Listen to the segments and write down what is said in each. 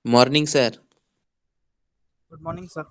Morning, sir. Good morning, sir.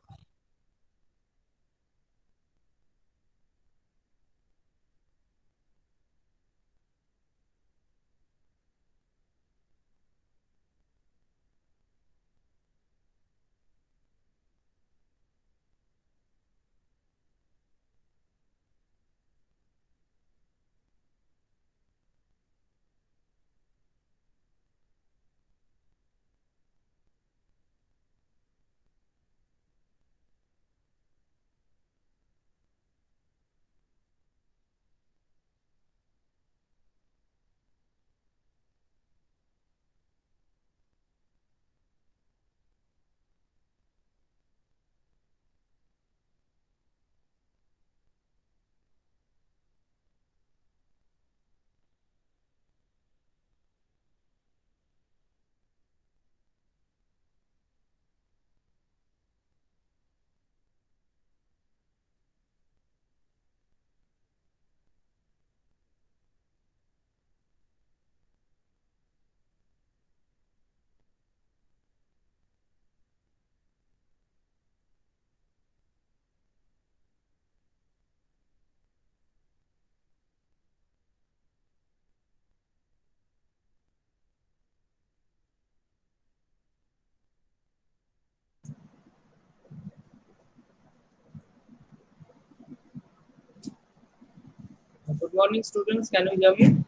Good morning, students. Can you hear me?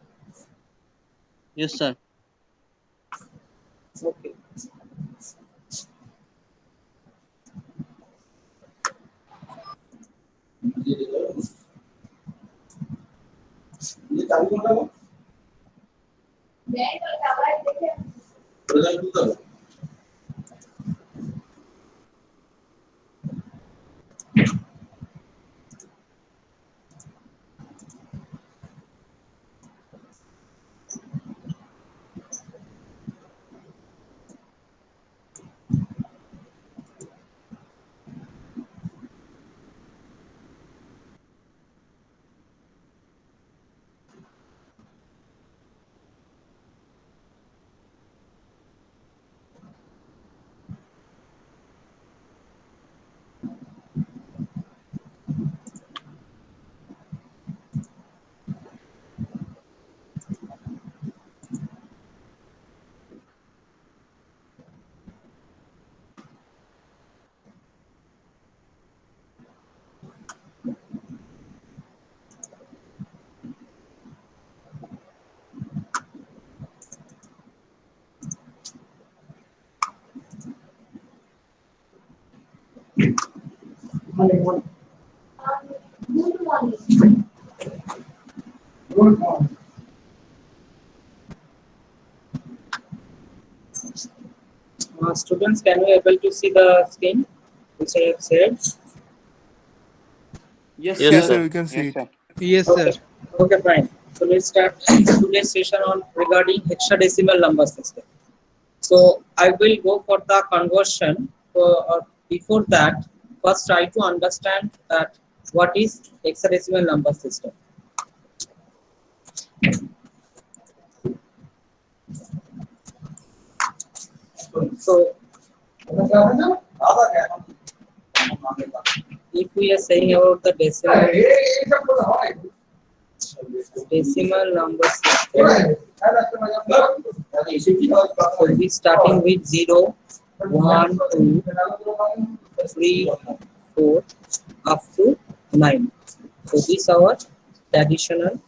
Yes, sir. Okay. Students, can you able to see the screen which I have shared? Yes, Yes, Yes, sir. sir, sir. we can see Yes, it. sir. Yes, sir. Okay. Okay, fine. So let's start today's session on regarding hexadecimal number system. So I will go for the conversion. Before that, first try to understand that what is hexadecimal number system. So if we are saying about the decimal number system, so we starting with 0, 1, 2, 3, 4 up to 9. So this our traditional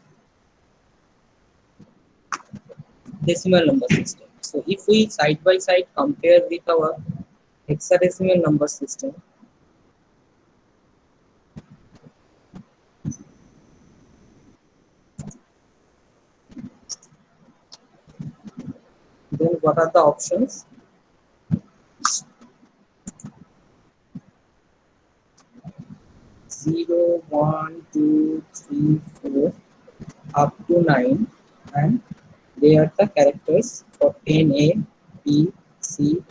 decimal number system. So if we side by side compare with our hexadecimal number system, then what are the options? 0, 1, 2, 3, 4 up to 9, and they are the characters for 10A, B, C,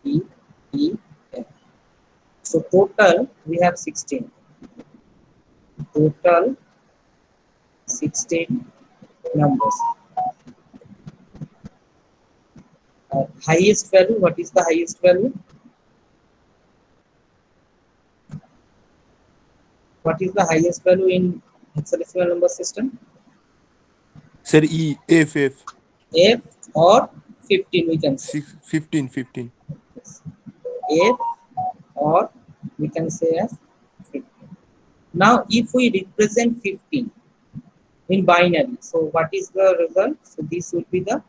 D, E, F. So total we have 16. Total 16 numbers. Highest value, what is the highest value? What is the highest value in hexadecimal number system? Sir, F. F or 15 we can say. 15. Yes. F or we can say as 15. Now if we represent 15 in binary, so what is the result? So this will be the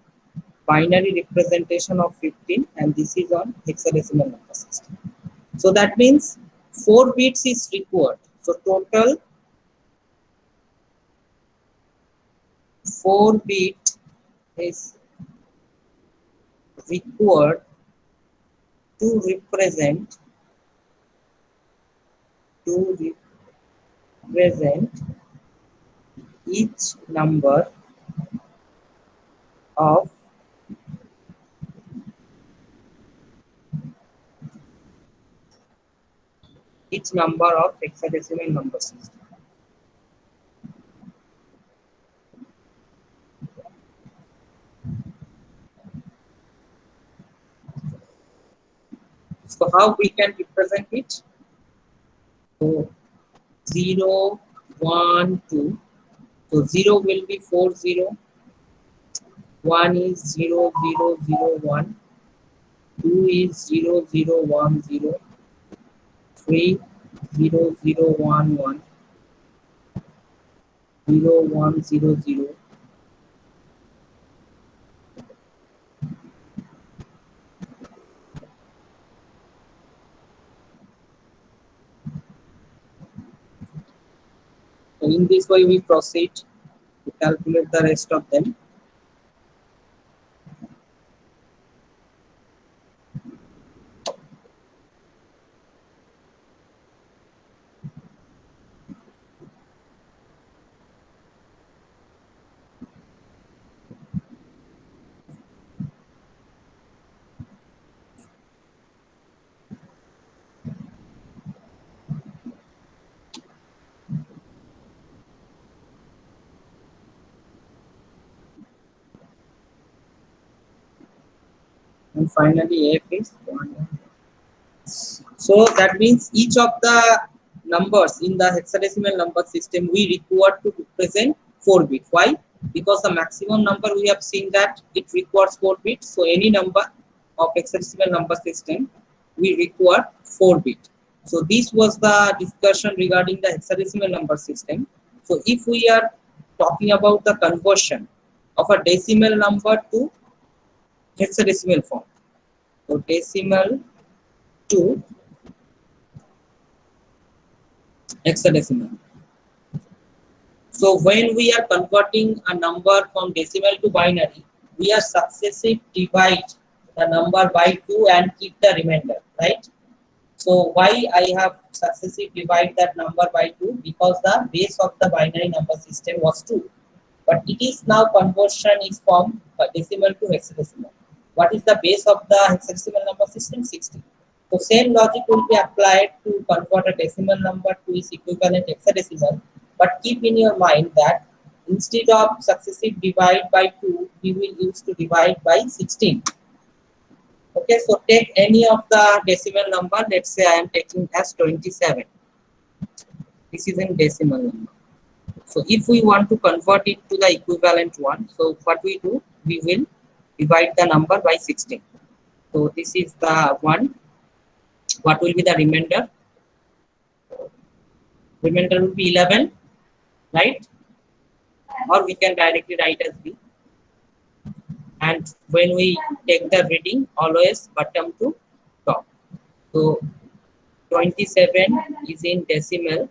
binary representation of 15 and this is on hexadecimal number system. So that means 4 bits is required. So total 4 bit is required to represent each number of hexadecimal number system. So how we can represent it? So 0, 1, 2. So 0 will be 4, 0. 1 is 0, 0, 0, 1. 2 is 0, 0, 1, 0. 3, 0, 0, 1, 1. 0, 1, 0, 0. So in this way we proceed to calculate the rest of them. And finally F is 1. So that means each of the numbers in the hexadecimal number system we require to represent 4 bits. Why? Because the maximum number we have seen that it requires 4 bits. So any number of hexadecimal number system we require 4 bits. So this was the discussion regarding the hexadecimal number system. So if we are talking about the conversion of a decimal number to hexadecimal form, so decimal to hexadecimal. So when we are converting a number from decimal to binary, we are successive divide the number by 2 and keep the remainder, right? So why I have successive divide that number by 2? Because the base of the binary number system was 2. But it is now conversion is from decimal to hexadecimal. What is the base of the hexadecimal number system? 16. So same logic will be applied to convert a decimal number to its equivalent hexadecimal. But keep in your mind that instead of successive divide by 2, we will use to divide by 16. Okay, so take any of the decimal number. Let's say I am taking as 27. This is in decimal number. So if we want to convert it to the equivalent one, so what we do, we will divide the number by 16. So this is the one. What will be the remainder? Remainder will be 11, right? Or we can directly write as B. And when we take the reading, always bottom to top. So 27 is in decimal.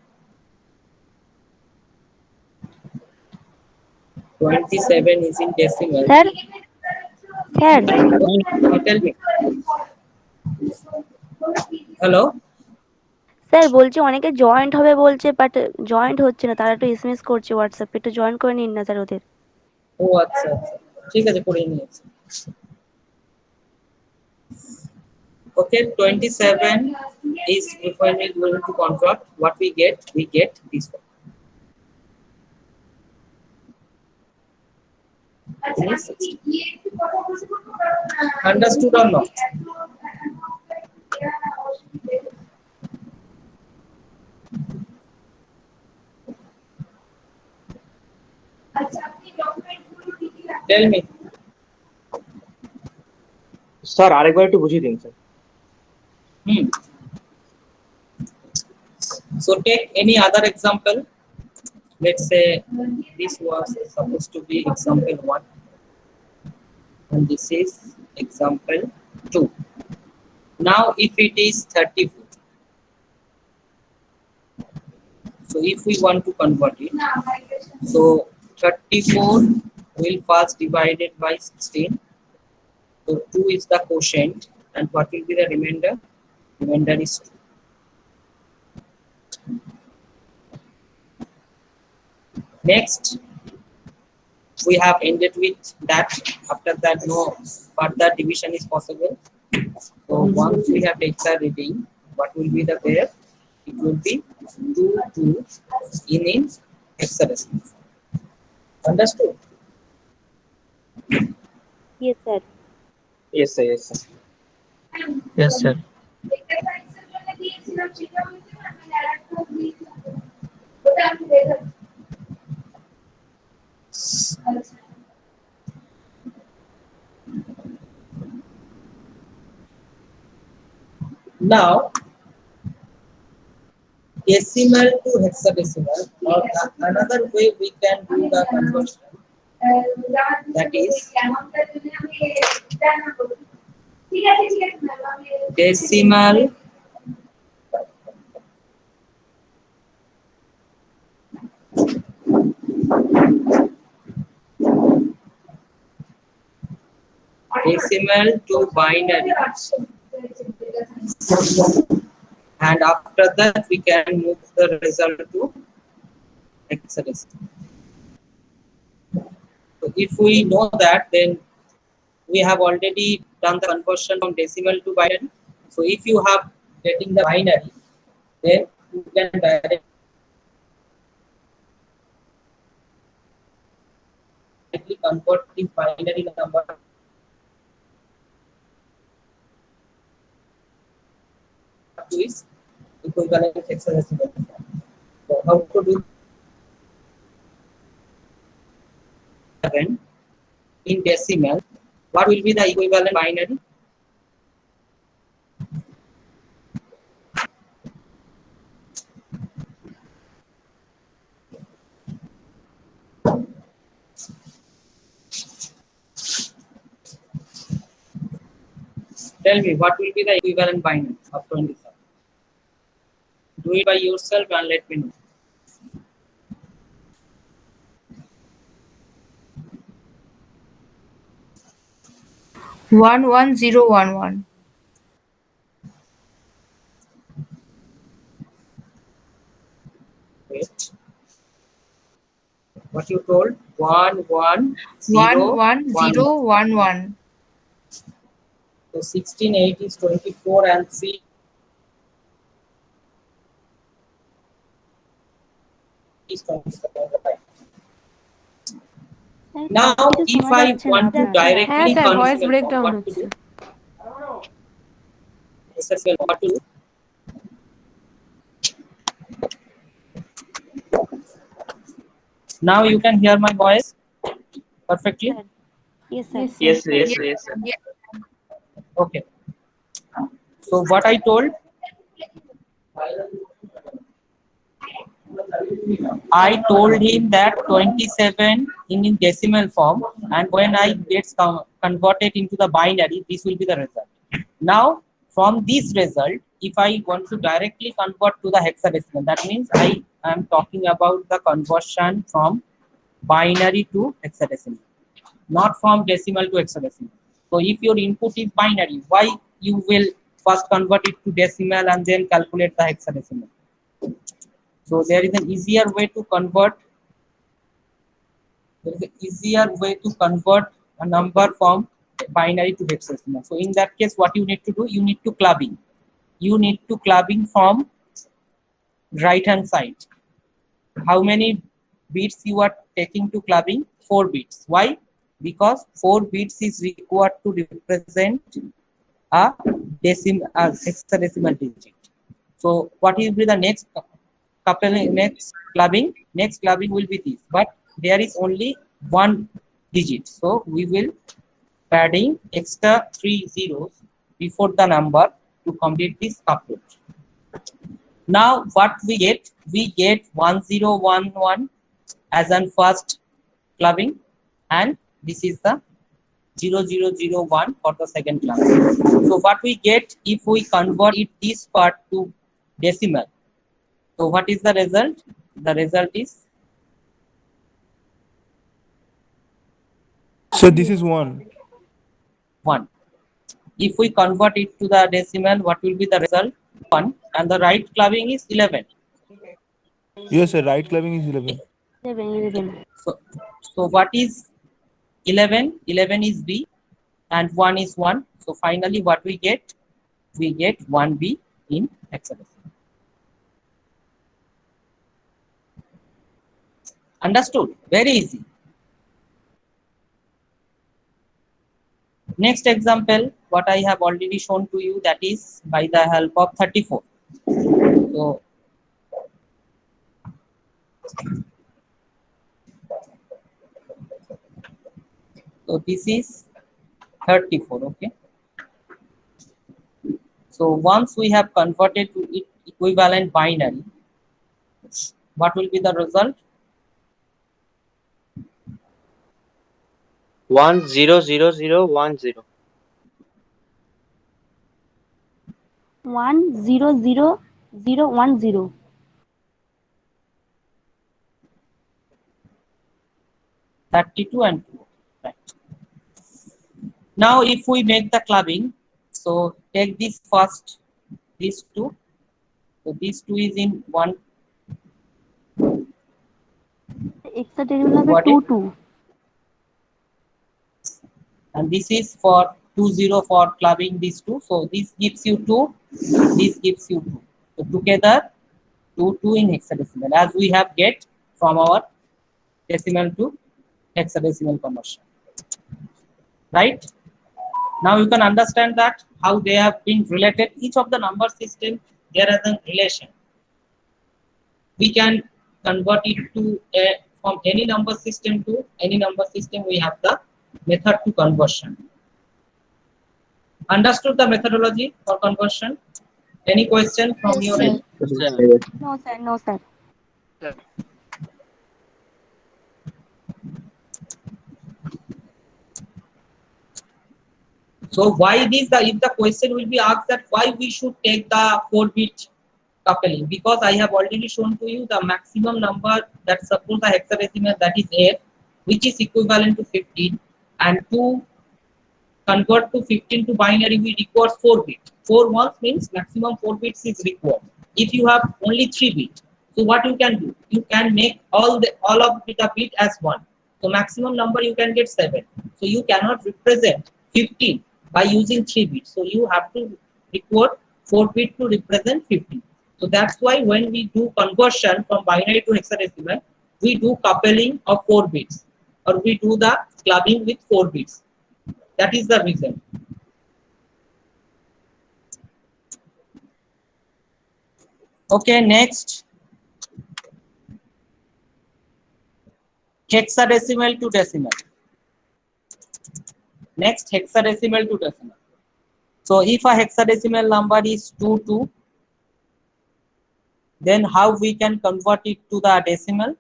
27 is in decimal. Sir, sir, Tell me. Hello. Sir বলছি অনেকে joint হবে বলছে but joint হচ্ছে না, তারা একটু SMS করছে হোয়াটসঅ্যাপে, একটু জয়েন করে নিন না স্যার ওদের। ও আচ্ছা আচ্ছা, ঠিক আছে, করে নিয়েছি। Okay, 27 is when we go to convert, what we get this one. Understood or not? Tell me. Sir আরেকবার একটু বুঝিয়ে দিন sir. So take any other example. Let's say this was supposed to be example 1 and this is example 2. Now if it is 34, so if we want to convert it, so 34 will first divided by 16. So 2 is the quotient and what will be the remainder? Remainder is 2. Next, we have ended with that. After that, no further division is possible. So once we have taken the reading, what will be the pair? It will be 2 2 in hexadecimal. Understood? Yes, sir. Yes sir, yes sir. Yes, sir. Now, decimal to hexadecimal, or another way we can do the conversion, that is decimal to binary, and after that we can move the result to hexadecimal. So if we know that, then we have already done the conversion from decimal to binary. So if you have getting the binary, then you can directly convert this binary number to its equivalent hexadecimal form. So how to do that in decimal? What will be the equivalent binary? Tell me, what will be the equivalent binary of 27? Do it by yourself and let me know. One 11011. Wait. What you told? 11011. So 16, 8 is 24 and 3 is 27. Now, if I want to directly হ্যাঁ sir voice convert, breakdown what to হচ্ছে do? SSL, what to do? Now you can hear my voice perfectly. Yes, sir. Yes sir, yes sir, yes sir. Okay. So what I told, I told him that 27 in decimal form, and when I gets converted into the binary, this will be the result. Now, from this result, if I want to directly convert to the hexadecimal, that means I am talking about the conversion from binary to hexadecimal, not from decimal to hexadecimal. So if your input is binary, why you will first convert it to decimal and then calculate the hexadecimal? So there is an easier way to convert. There is an easier way to convert a number from binary to hexadecimal. So in that case, what you need to do? You need to clubbing. You need to clubbing from right hand side. How many bits you are taking to clubbing? 4 bits. Why? because 4 bits is required to represent a hexadecimal digit. So what will be the next coupling, next clubbing? Next clubbing will be this, but there is only one digit, so we will adding extra 3 zeros before the number to complete this couplet. Now what we get? We get 1011 as an first clubbing, and this is the 0001 for the second clubbing. So what we get if we convert it this part to decimal? So what is the result? The result is So this is 1. 1. If we convert it to the decimal, what will be the result? 1, and the right clubbing is 11. Yes, sir. Right clubbing is 11. 11. So what is 11? 11 is B and 1 is 1. So finally what we get? We get 1B in hexadecimal. Understood? Very easy. Next example, what I have already shown to you, that is by the help of 34. So this is 34, okay. So once we have converted to it equivalent binary, what will be the result? 100010. 100010. 32 and 2. Right. Now if we make the clubbing, so take this first, these two. So these two is in one. Hexadecimal হবে What 22. And this is for 20 for clubbing these two. So this gives you 2, this gives you 2. So together 2 in hexadecimal, as we have get from our decimal to hexadecimal conversion. Right? Now you can understand that how they have been related. Each of the number system, there is a relation. We can convert it to from any number system to any number system. We have the method to conversion. Understood the methodology for conversion? Any question from your end? No sir, no sir. So why this? If the question will be asked that why we should take the 4-bit coupling, because I have already shown to you the maximum number that suppose the hexadecimal, that is 8, which is equivalent to 15, and to convert to 15 to binary we require 4 bits. 4 ones means maximum 4 bits is required. If you have only 3 bits, so what you can do? You can make all of the bit as 1. So maximum number you can get 7. So you cannot represent 15 by using 3 bits. So you have to record 4 bits to represent 15. So that's why when we do conversion from binary to hexadecimal, we do coupling of 4 bits, or we do the clubbing with 4 bits. That is the reason. Okay, next. Hexadecimal to decimal. Next, hexadecimal to decimal. So if a hexadecimal number is 22, then how we can convert it to the decimal?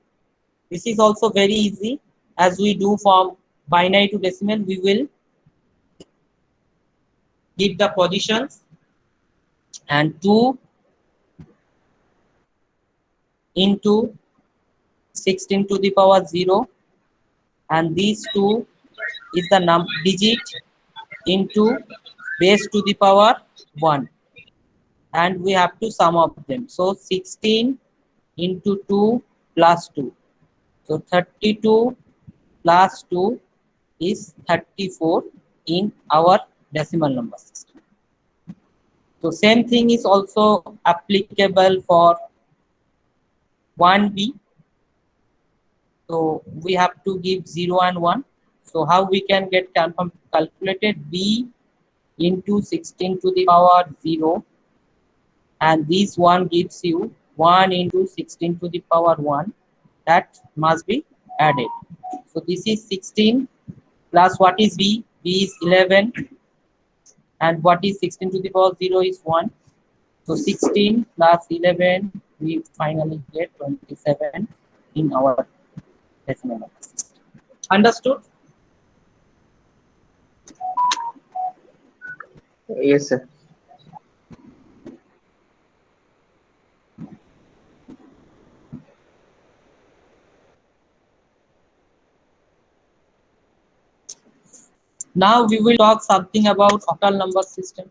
This is also very easy. As we do from binary to decimal, we will give the positions, and 2 into 16 to the power 0, and these 2 is the digit into base to the power 1, and we have to sum up them. So 16 into 2 plus 2, so 32 plus 2 is 34 in our decimal number system. So same thing is also applicable for 1B. So we have to give 0 and 1. So how we can get calculated? B into 16 to the power 0, and this one gives you 1 into 16 to the power 1. That must be added. So this is 16 plus what is B? B is 11, and what is 16 to the power 0 is 1. So 16 plus 11, we finally get 27 in our decimal number system. Understood? Yes, sir. Now we will talk something about octal number system.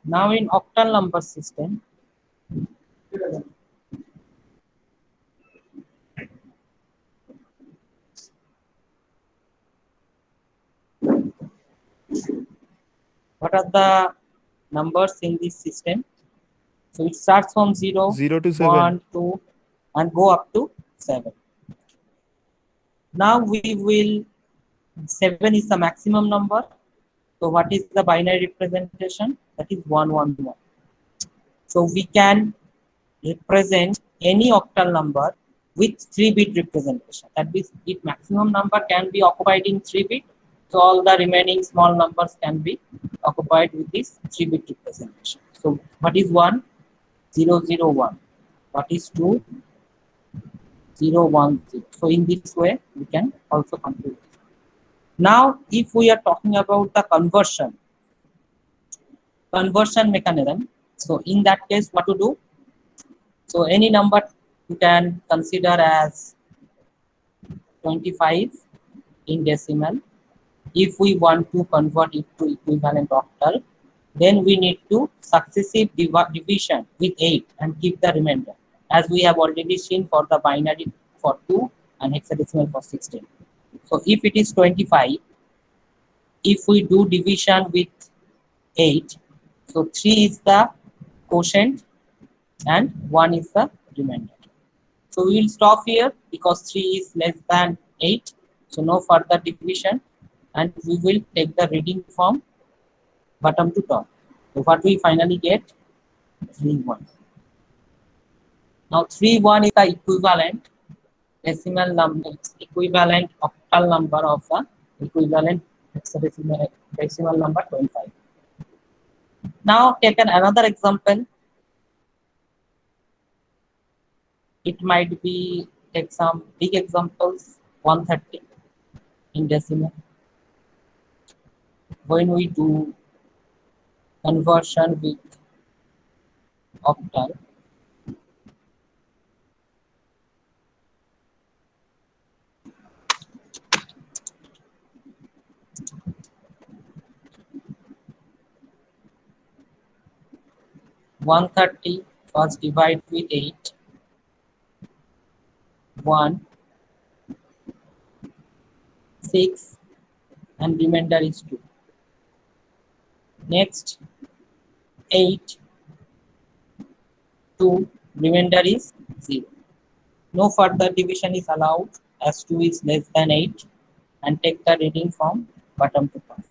Now in octal number system, what are the numbers in this system? So it starts from 0, 0 to 7. 1, 2, and go up to 7. Now we will, 7 is the maximum number. So what is the binary representation? That is 111. So we can represent any octal number with 3-bit representation. That means if maximum number can be occupied in 3-bit, so all the remaining small numbers can be occupied with this 3-bit representation. So what is 1? 0, 0, 1. What is 2? 0, 1, 0. So in this way, we can also compute. Now, if we are talking about the conversion mechanism, so in that case, what to do? So any number you can consider as 25 in decimal. If we want to convert it to equivalent octal, then we need to successive division with 8 and keep the remainder, as we have already seen for the binary for 2 and hexadecimal for 16. So if it is 25, if we do division with 8, so 3 is the quotient and 1 is the remainder. So we will stop here because 3 is less than 8. So no further division, and we will take the reading from bottom to top. So what we finally get? 3-1. Now 3-1 is the equivalent decimal number, equivalent octal number of the equivalent decimal number 25. Now take another example. It might be, take some big examples, 130 in decimal. When we do conversion with octal, (130) first divide with 8, 1, 6, and remainder is 2. Next, 8, 2, remainder is 0. No further division is allowed as 2 is less than 8, and take the reading from bottom to top.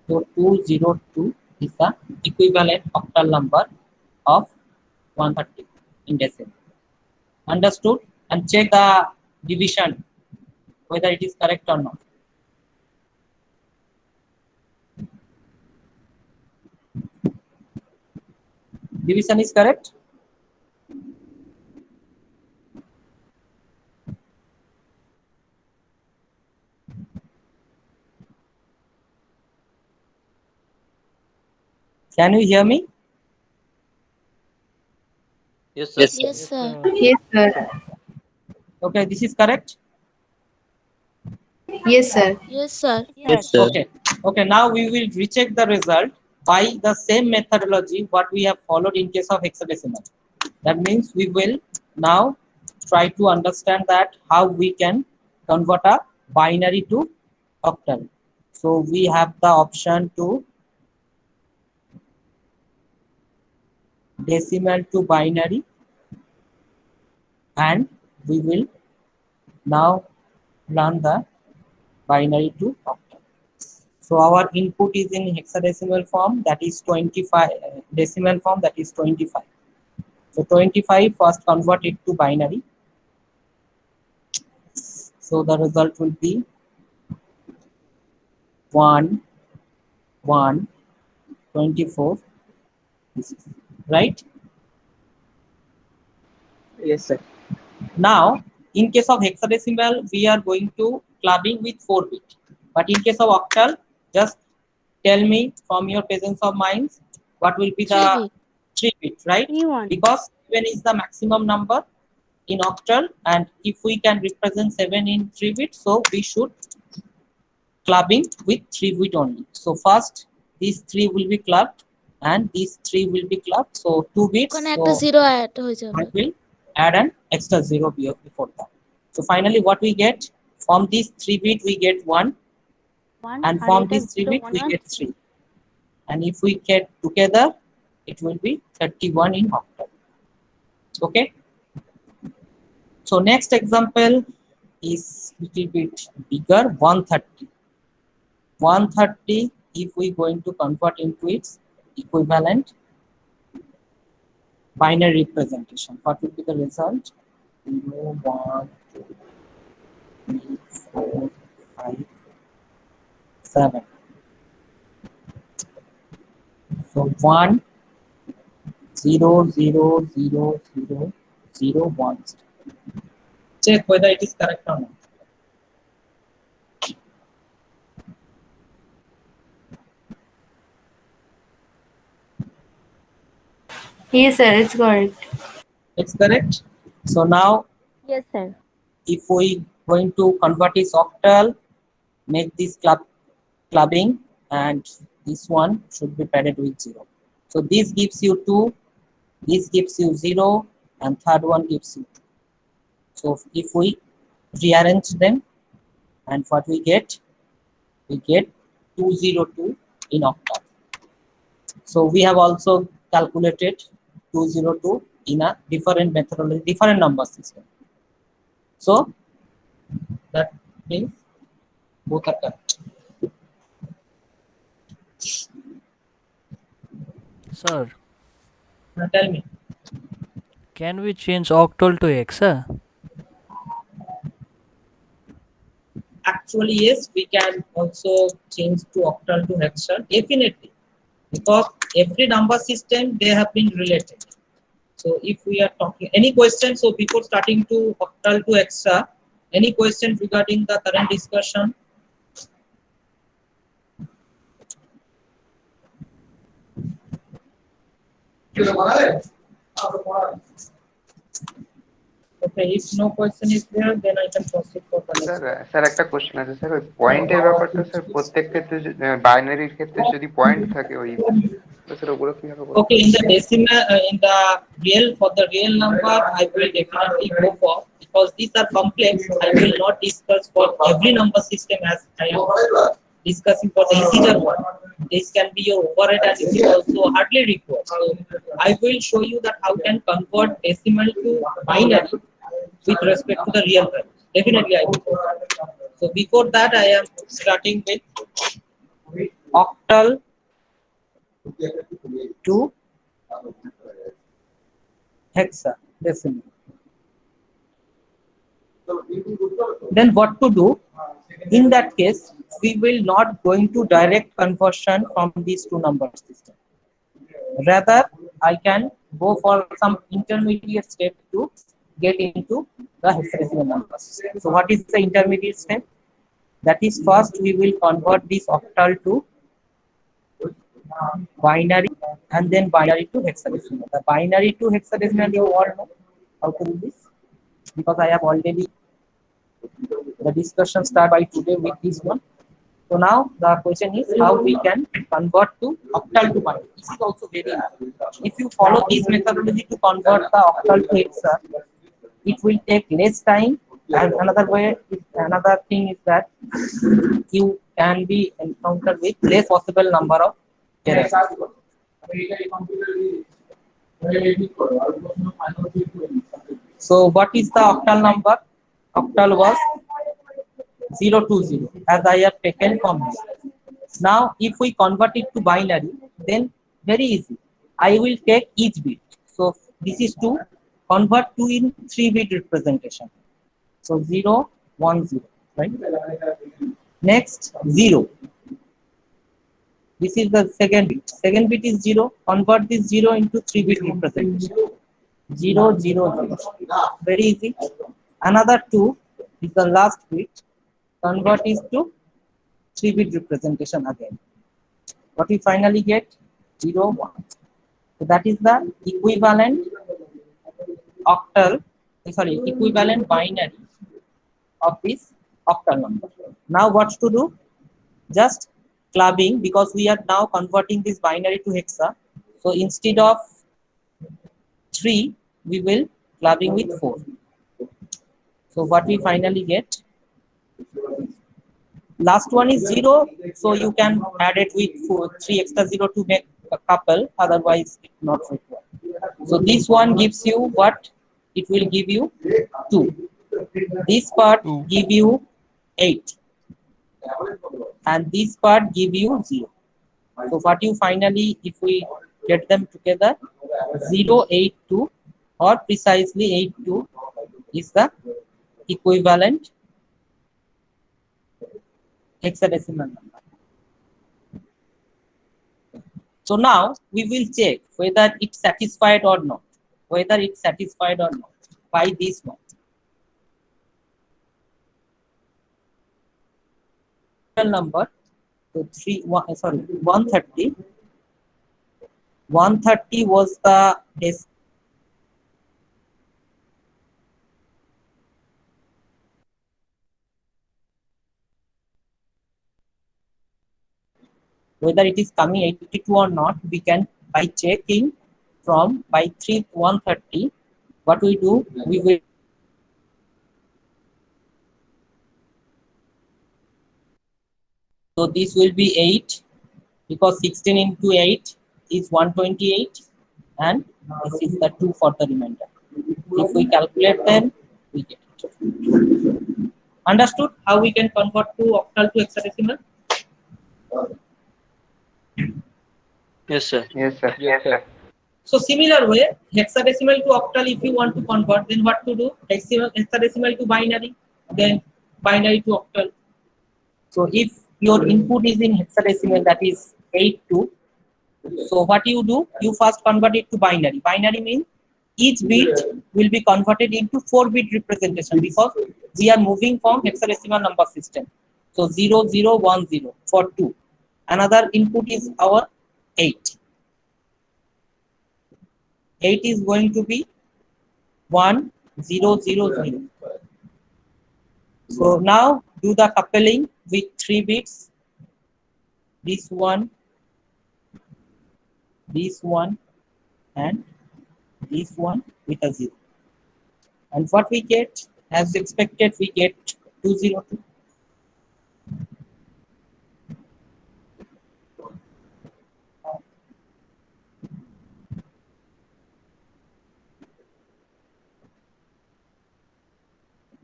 So 202 is the equivalent octal number of 130 in decimal. Understood? And check the division whether it is correct or not. Division is correct? Can you hear me? Yes, sir. Yes, sir. Okay, this is correct. Yes, sir. Yes, sir. Yes, sir. Okay. Okay, now we will recheck the result by the same methodology what we have followed in case of hexadecimal. That means we will now try to understand that how we can convert a binary to octal. So we have the option to decimal to binary, and we will now learn the binary to octal. So our input is in hexadecimal form, that is 25, decimal form, that is 25. So 25, first convert it to binary. So the result will be 1, 1, 24, right? Yes, sir. Now, in case of hexadecimal, we are going to clubbing with 4 bit. But in case of octal, just tell me from your presence of mind, what will be the 3 bit, right? 3-1. Because 7 is the maximum number in octal, and if we can represent 7 in 3 bits, so we should clubbing with 3 bit only. So first, these 3 will be clubbed, and these 3 will be clubbed. So 2 bits. ওখানে So একটা zero add হয়ে I যাবে will add an extra 0 before that. So finally, what we get from these 3 bit, we get 1, 1 and R from এটা these 3 0 bit, 1 we 1 get 3. And if we get together, it will be 31 in octal. Okay. So next example is little bit bigger, 130. 130, if we going to convert into its equivalent binary representation, what will be the result? 0, 1, 2, 3, 4, 5, 7. So 1, 0, 0, 0, 0, 0, 1. Check whether it is correct or not. Yes, sir. It's correct. It's correct. So now, yes sir if we going to convert this octal, make this clubbing, and this one should be padded with 0. So this gives you 2, this gives you 0, and third one gives you 2. So if we rearrange them, and what we get 202 in octal. So we have also calculated 202 in a different methodology, different number system. So that means both are correct. Sir, Now tell me. can we change octal to hexa? Actually, yes, we can also change to octal to hexa, definitely, because every number system they have been related. So if we are talking any question, so before starting to octal to hexa, any questions regarding the current discussion? Okay, if no question is there, then I can proceed for the next. Sir একটা question আছে sir, ওই পয়েন্টের ব্যাপারটা sir প্রত্যেক ক্ষেত্রে বাইনারির ক্ষেত্রে যদি point থাকে ওই স্যার ওগুলো কিভাবে করব? Okay, in the decimal, in the real, for the real number, I will definitely go for, because these are complex. I will not discuss for every number system as I am discussing for the integer one. This can be your overhead, and it is also hardly required. So I will show you that how can convert decimal to binary with respect to the real value. Definitely, I will. So before that, I am starting with octal to hexadecimal. Then what to do? In that case, we will not going to direct conversion from these two number system. Rather, I can go for some intermediate step to get into the hexadecimal number system. So what is the intermediate step? That is, first we will convert this octal to binary, and then binary to hexadecimal. The binary to hexadecimal, you all know how to do this. because I have already the discussion start by today with this one. So now the question is how we can convert to octal to binary. This is also very easy. If you follow this methodology to convert the octal to hexa, it will take less time. And another thing is that you can be encountered with less possible number of errors. So what is the octal number? Octal was 020 as I have taken from here. Now if we convert it to binary, then very easy. I will take each bit. So this is to convert to in 3-bit representation. So 0, 1, 0, right? Next 0. This is the second bit. Second bit is 0. Convert this 0 into 3-bit representation. 0, 0, 0. Very easy. Another 2 is the last bit. Convert is to 3-bit representation again. What we finally get? 0, 1. So that is the equivalent equivalent binary of this octal number. Now what to do? Just clubbing, because we are now converting this binary to hexa. So instead of 3, we will clubbing with 4. So what we finally get? Last one is 0, so you can add it with 3 extra 0 to make a couple, otherwise it not required. So this one gives you what? It will give you 2. This part give you 8. And this part give you 0. So what you finally, if we get them together, 0, 8, 2, or precisely 8, 2 is the equivalent hexadecimal number. So now we will check whether it's satisfied or not. Whether it's satisfied or not by this one. Number, so 130. 130 was the decimal. Whether it is coming 82 or not, we can by checking from by 130. What we do, we will so this will be 8 because 16 into 8 is 128 and this is the 2 for the remainder. If we calculate them, we get it. Understood how we can convert to octal to hexadecimal? Yes, sir. Yes, sir. Yes, sir. So similar way, hexadecimal to octal, if you want to convert, then what to do? Hexadecimal to binary, then binary to octal. So if your input is in hexadecimal, that is 82. So what you do? You first convert it to binary. Binary means each bit will be converted into 4-bit representation because we are moving from hexadecimal number system. So 0, 0, 1, 0 for 2. Another input is our 8. 8 is going to be 1, 0, 0, 0. So now do the coupling with 3 bits. This one, and this one with a 0. And what we get, as expected, we get 202.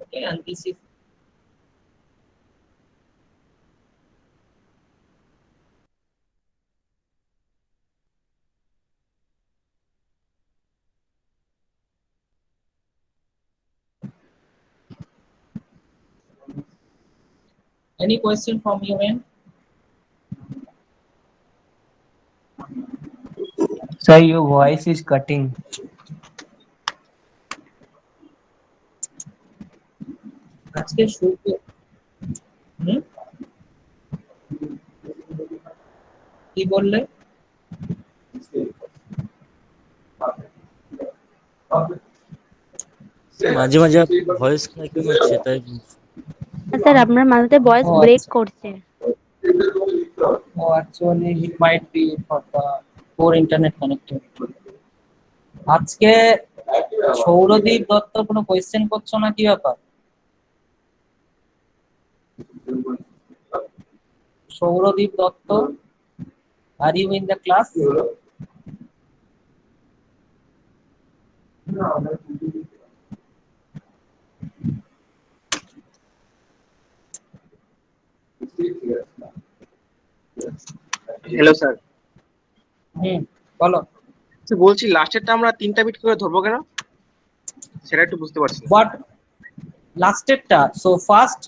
Okay, and this is any question from your end? Sir, your voice is cutting. আজকে শুরুতে কি বললে? মাঝে মাঝে voice cracking হচ্ছে তাই sir আপনার মাঝে ভয়েস Oh, ব্রেক করছে। oh, actually, it might be for the poor internet connectivity. আজকে সৌরদীপ দত্ত কোনো কোয়েশ্চেন করছো না, কি ব্যাপার? Souradip Dutta, are you in the class? Hello sir, বলো। বলছি লাস্টেরটা আমরা 3টা বিট করে ধরবো কেন, সেটা একটু বুঝতে পারছি না। What lastedটা? So first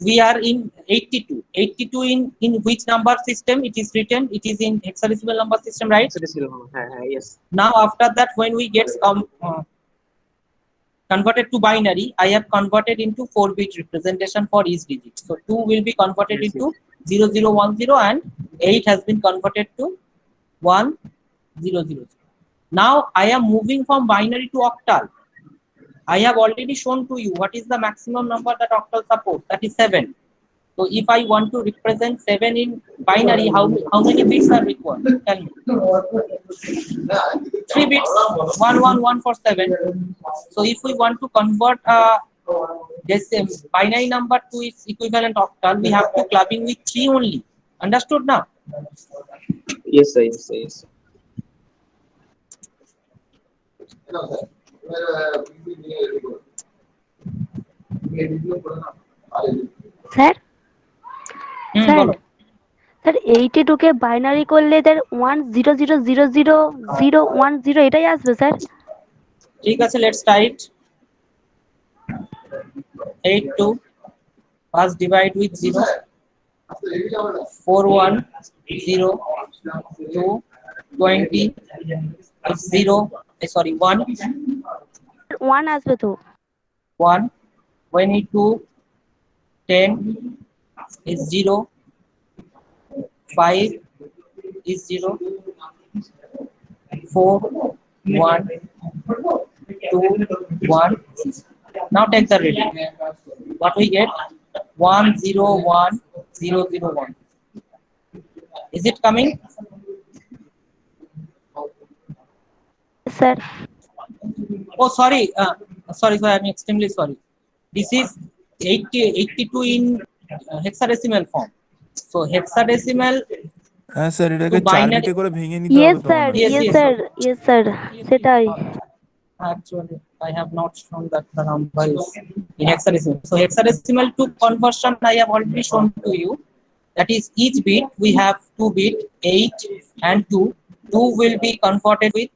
we are in 82 in which number system it is written? It is in hexadecimal number system, right? হ্যাঁ হ্যাঁ, yes. Now after that, when we get converted to binary, I have converted into 4-bit representation for each digit. So 2 will be converted into 0010 and 8 has been converted to 1000. Now I am moving from binary to octal. I have already shown to you what is the maximum number that octal supports, that is 7. So if I want to represent 7 in binary, how many bits are required? Tell me. 3 bits, 111 for 7. So if we want to convert this binary number to its equivalent octal, we have to clubbing with 3 only. Understood now? Yes sir, yes sir, yes sir. Sir sir বলো। Sir 82 কে binary করলে তার 10000010 এটাই আসবে sir? ঠিক আছে, let's try it. 82 first divide with 0, 4102 20 0, sorry 1 1 আসবে তো। 1 22 10 is 0, 5 is 0, 4 1 2 1. Now take the reading. What we get? 101001. Is it coming? Sir Oh, sorry. Sorry, I'm extremely sorry. This is 82 in hexadecimal form. So hexadecimal. হ্যাঁ sir, এটাকে তো 4 binary- বিটে করে ভেঙে নিতে হবে ইয়েস তখন। Sir Yes, yes yes. Sir yes sir সেটাই। Actually, I have not shown that the number is in hexadecimal. So hexadecimal to conversion I have already shown to you. That is, each bit we have 2 bit, 8 and 2. 2 will be converted with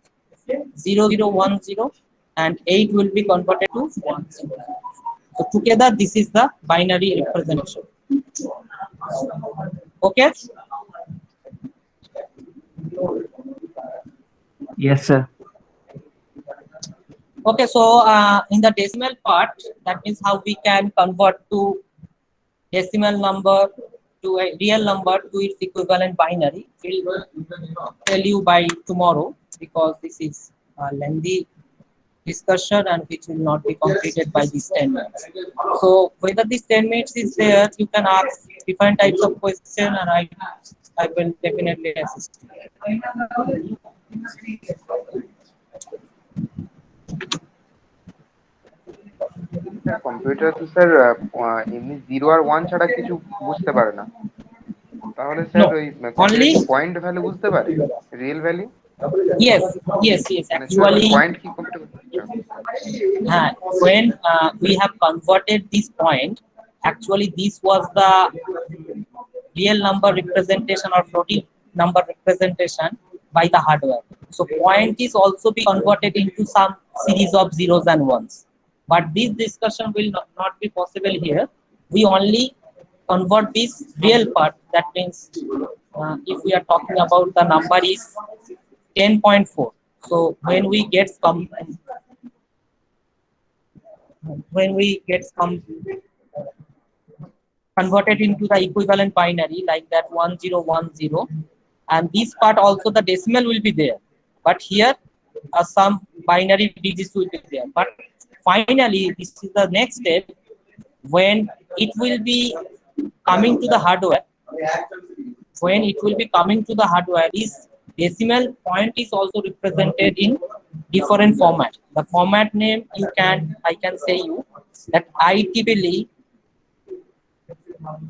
0010 and 8 will be converted to 10. So together this is the binary representation. Okay? Yes, sir. Okay, so in the decimal part, that means how we can convert to decimal number to a real number to its equivalent binary. We'll tell you by tomorrow, because this is a lengthy discussion and which will not be completed by these 10 minutes. So whether this 10 minutes is there, you can ask different types of questions and I will definitely assist you. Computer তো sir এমনি 0 আর 1 ছাড়া কিছু বুঝতে পারে না, তাহলে sir ওই only point value বুঝতে পারে, real value? yes actually point কি computer? when we have converted this point, actually this was the real number representation or floating number representation by the hardware. So point is also be converted into some series of zeros and ones, but this discussion will not be possible here. We only convert this real part. That means if we are talking about the number is 10.4. So when we get converted into the equivalent binary like that 1010, and this part also the decimal will be there, but here some binary digits will be there. But finally this is the next step when it will be coming to the hardware. When it will be coming to the hardware, this decimal point is also represented in different format. The format name I can say you that IEEE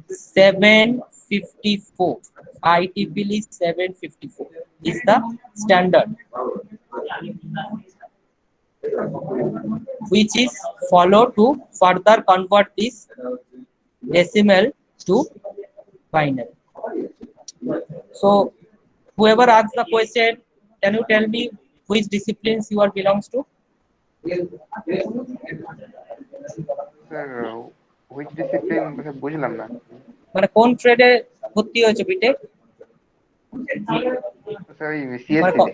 754. IEEE 754 is the standard which is followed to further convert this decimal to binary. So whoever asks the question, can you tell me which disciplines you are belongs to? Sir which discipline বুঝলাম না। মানে কোন ট্রেডে ভর্তি হয়েছে B Tech? Sir ওই CSC.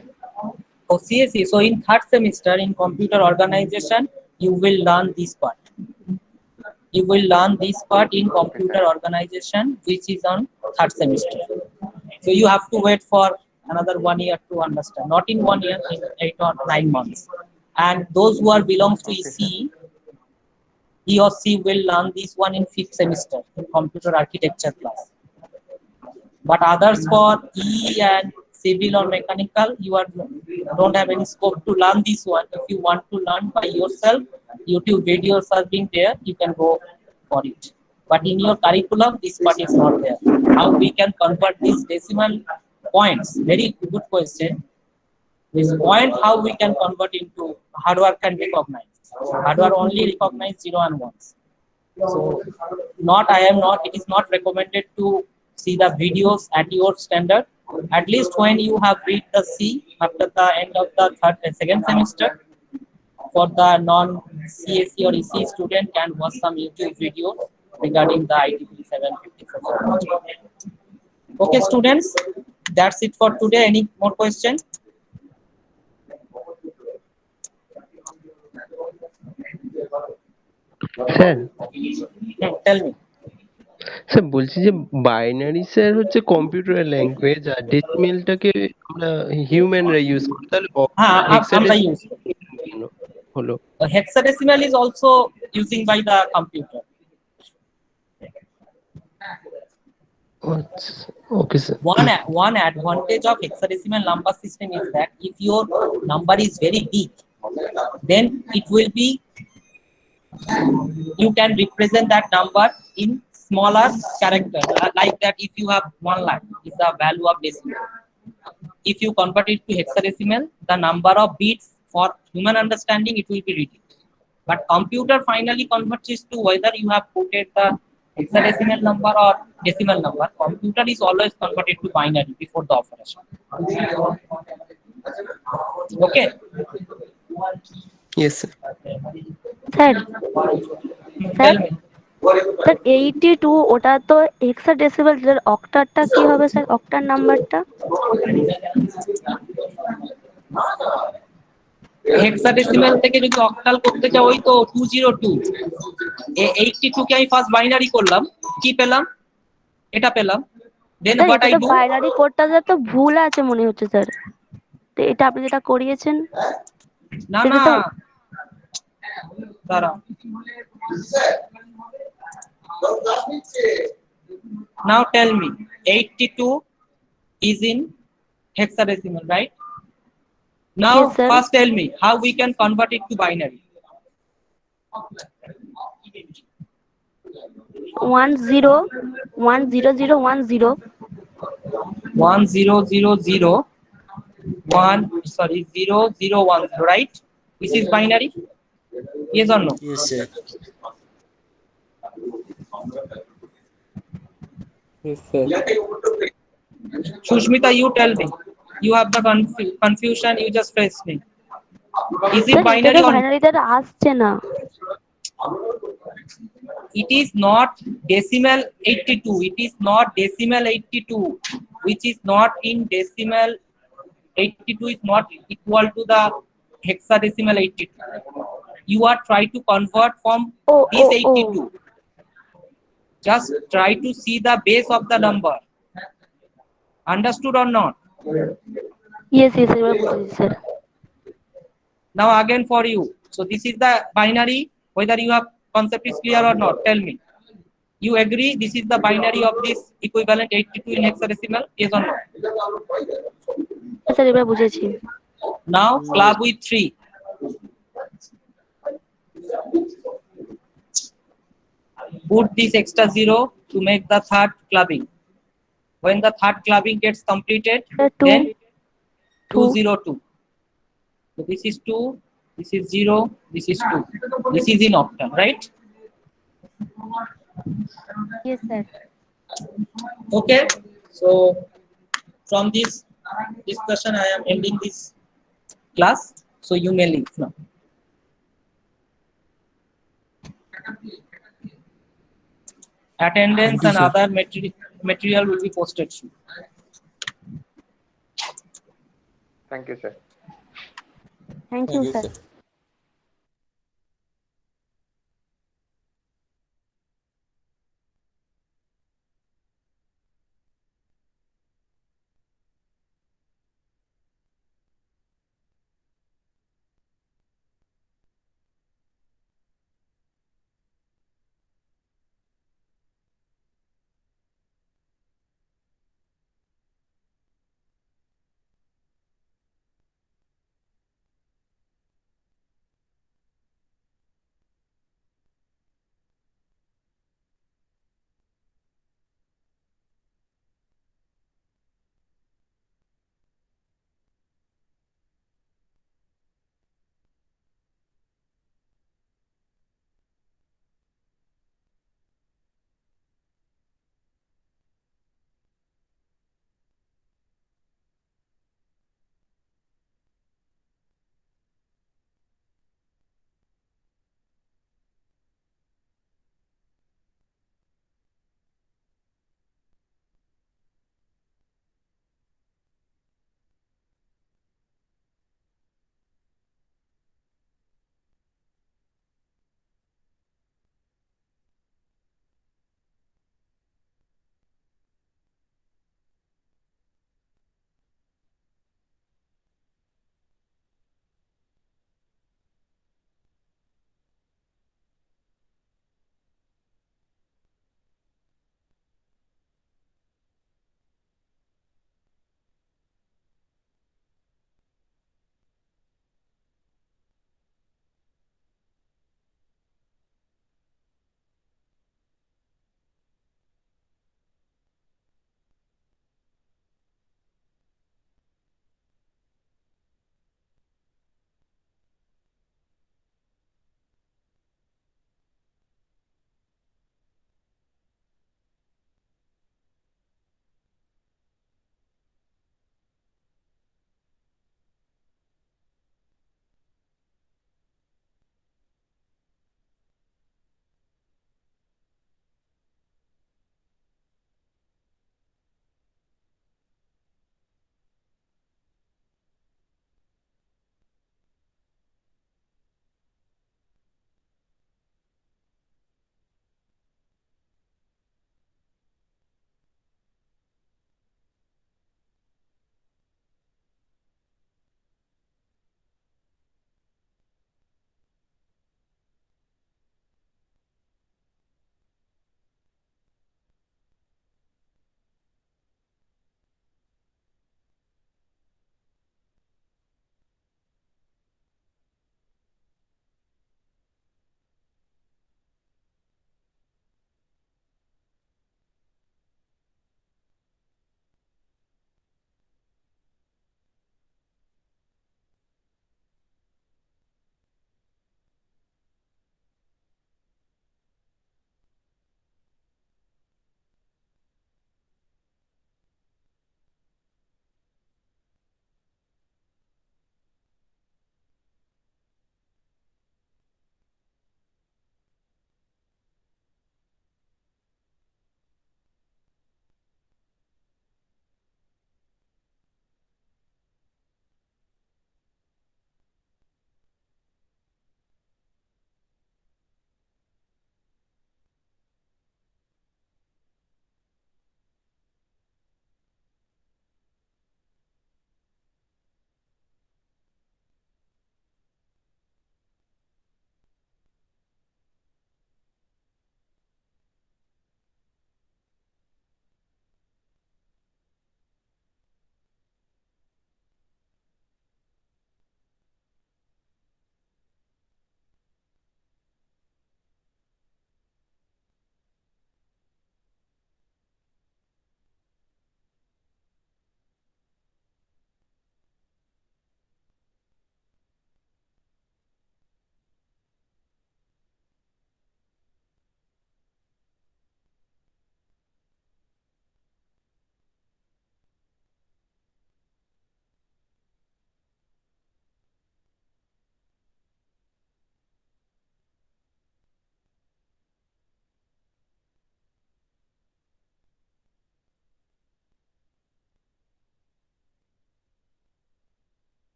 Oh, CSE. So in third semester in computer organization, you will learn this part. You will learn this part in computer organization, which is on third semester. So you have to wait for another 1 year to understand. Not in 1 year, in 8 or 9 months. And those who are belongs to ECE, he or she will learn this one in 5th semester in computer architecture class. But others for EE and civil or mechanical, you don't have any scope to learn this one. If you want to learn by yourself, YouTube videos are being there, you can go for it. But in your curriculum, this part is not there. How we can convert these decimal points? Very good question. This point, how we can convert into hardware can recognize. Hardware only recognize 0 and 1s. So it is not recommended to see the videos at your standard. At least when you have read the C after the end of the second semester, for the non-CSE or EC student can watch some YouTube videos regarding the IEEE 754. Okay, students, that's it for today. Any more question? Sir Tell me. Sir বলছি যে binary sir হচ্ছে computer language আর ডেসিমেলটাকে আমরা হিউম্যানরা use করি, তাহলে আমরা use হলো hexadecimal is also using by the computer. Okay sir. One advantage of hexadecimal number system is that if your number is very big, then it will be, you can represent that number in smaller character, like that. If you have 1 lakh is the value of decimal, if you convert it to hexadecimal, the number of bits for human understanding it will be reduced. But computer finally converts it to whether you have put it the hexadecimal number or decimal number. Computer is always converted to binary before the operation. Okay. Yes sir. Sir Tell me. Sir 82 ওটা তো hexadecimal, অক্টারটা কি হবে sir? Octa নাম্বারটা hexadecimal থেকে যদি octal করতে চাও ওই তো 202। 82 কে আমি ফার্স্ট বাইনারি করলাম, কি পেলাম? এটা পেলাম। দেন হোয়াট আই ডু, বাইনারি কোডটা তো ভুল আছে মনে হচ্ছে স্যার। তো এটা আপনি যেটা করিয়েছেন না না দাঁড়া, now tell me 82 is in hexadecimal, right? Now Yes, sir. first tell me how we can convert it to binary. 101010 0010, right? This is binary. Yes or no? Yes sir. Yes sir. Sushmita, you tell me. You have the confusion, you just face me. Is it binary or বাইনারিতে আসছে না? it is not decimal 82? It is not decimal 82, which is not in decimal 82 is not equal to the hexadecimal 82. You are trying to convert from this 82. Just try to see the base of the number. Understood or not? Yes, এবার বুঝেছি sir. Now again for you, So this is the binary. Whether you have concept is clear or not, tell me. You agree this is the binary of this equivalent 82 in hexadecimal? Yes or no? Sir এবার বুঝেছি। Now club with 3. Put this extra 0 to make the third clubbing. When the third clubbing gets completed, Sir, two. then 2 202. So this is 2, this is 0, this is 2. This is in octal, right? Yes sir. Okay. So from this discussion, I am ending this class. So you may leave now. Attendance Thank you, and sir. other material will be posted soon. Thank you sir Thank you sir.